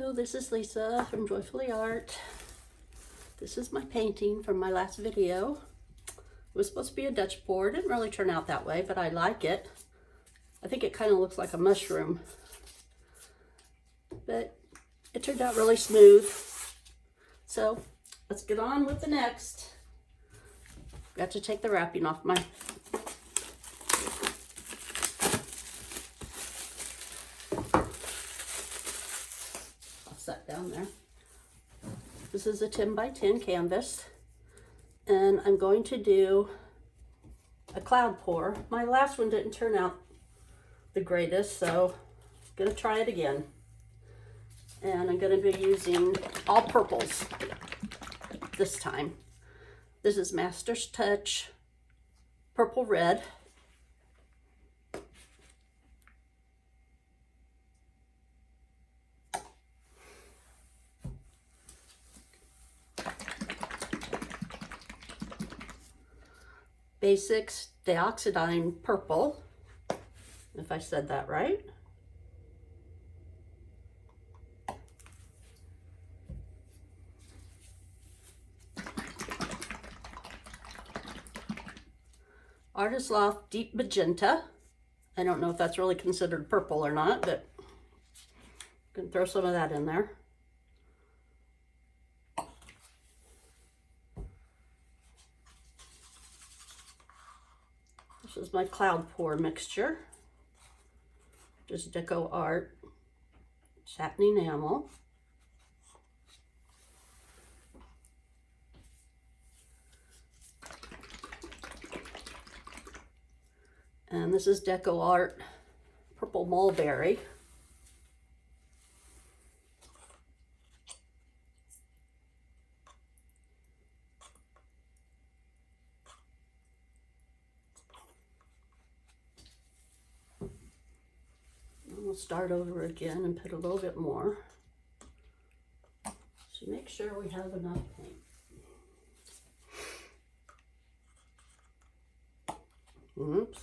Hello, this is Lisa from Joyfully Art. This is my painting from my last video. It was supposed to be a Dutch board. It didn't really turn out that way, but I like it. I think it kind of looks like a mushroom, but it turned out really smooth. So let's get on with the next. Got to take the wrapping off my down there. This is a 10 by 10 canvas, and I'm going to do a cloud pour. My last one didn't turn out the greatest, so I'm going to try it again. And I'm going to be using all purples this time. This is Master's Touch Purple Red. Basics Dioxazine Purple, if I said that right. Artist Loft Deep Magenta. I don't know if that's really considered purple or not, but you can throw some of that in there. This is my cloud pour mixture. Just Deco Art satin enamel. And this is Deco Art Purple Mulberry. We'll start over again and put a little bit more. So make sure we have enough paint. Oops.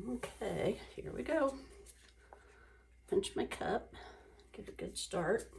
Okay, here we go. Pinch my cup, get a good start.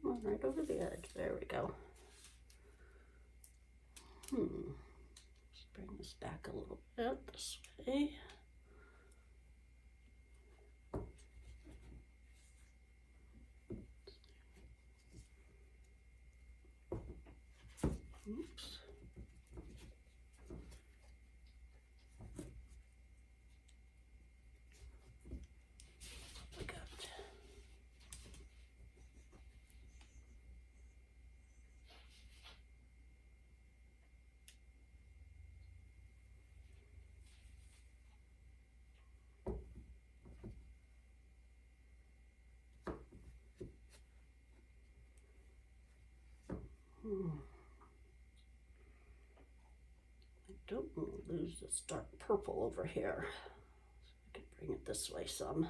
Come on, right over the edge. There we go. Let's bring this back a little bit this way. Oops. I don't want to lose this dark purple over here. So I can bring it this way some.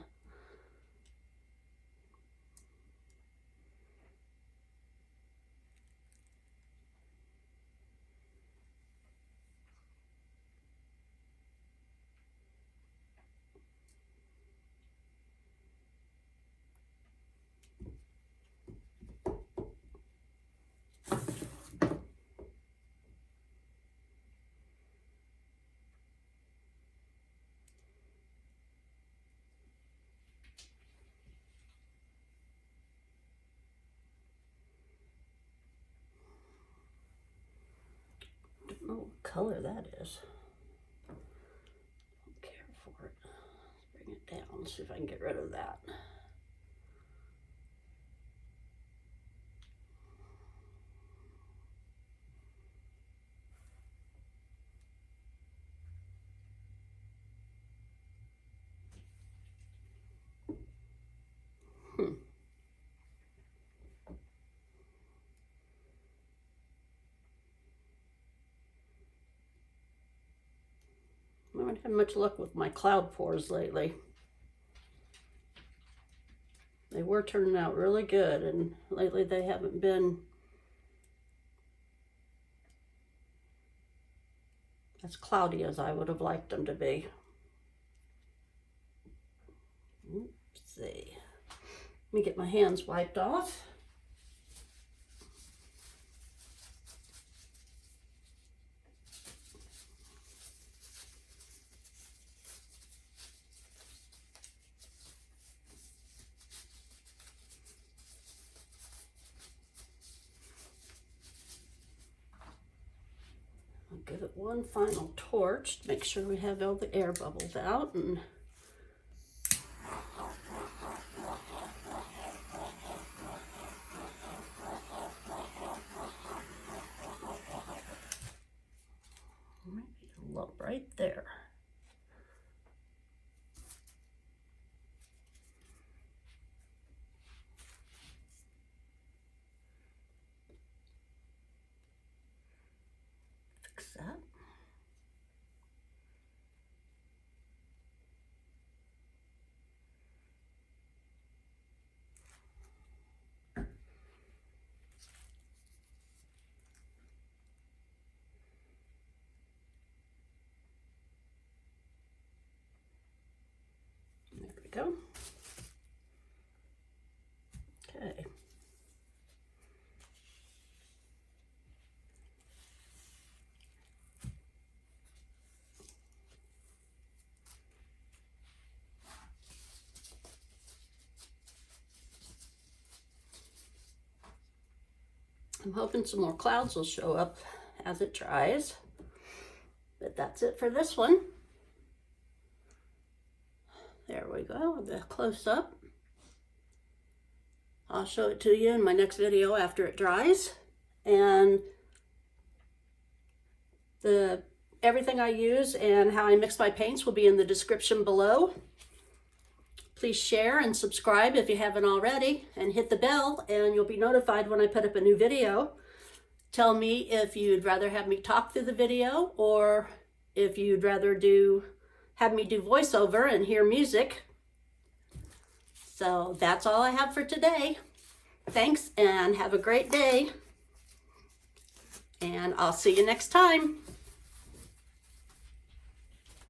Don't know what color that is. Don't care for it. Let's bring it down, see if I can get rid of that. I haven't had much luck with my cloud pours lately. They were turning out really good, and lately they haven't been as cloudy as I would have liked them to be. Oopsie. Let me get my hands wiped off. Give it one final torch to make sure we have all the air bubbles out, and maybe a lump right there. Fix that. There we go. Okay. I'm hoping some more clouds will show up as it dries, but that's it for this one. There we go, the close up. I'll show it to you in my next video after it dries. And everything I use and how I mix my paints will be in the description below. Please share and subscribe if you haven't already, and hit the bell and you'll be notified when I put up a new video. Tell me if you'd rather have me talk through the video, or if you'd rather have me do voiceover and hear music. So that's all I have for today. Thanks and have a great day. And I'll see you next time.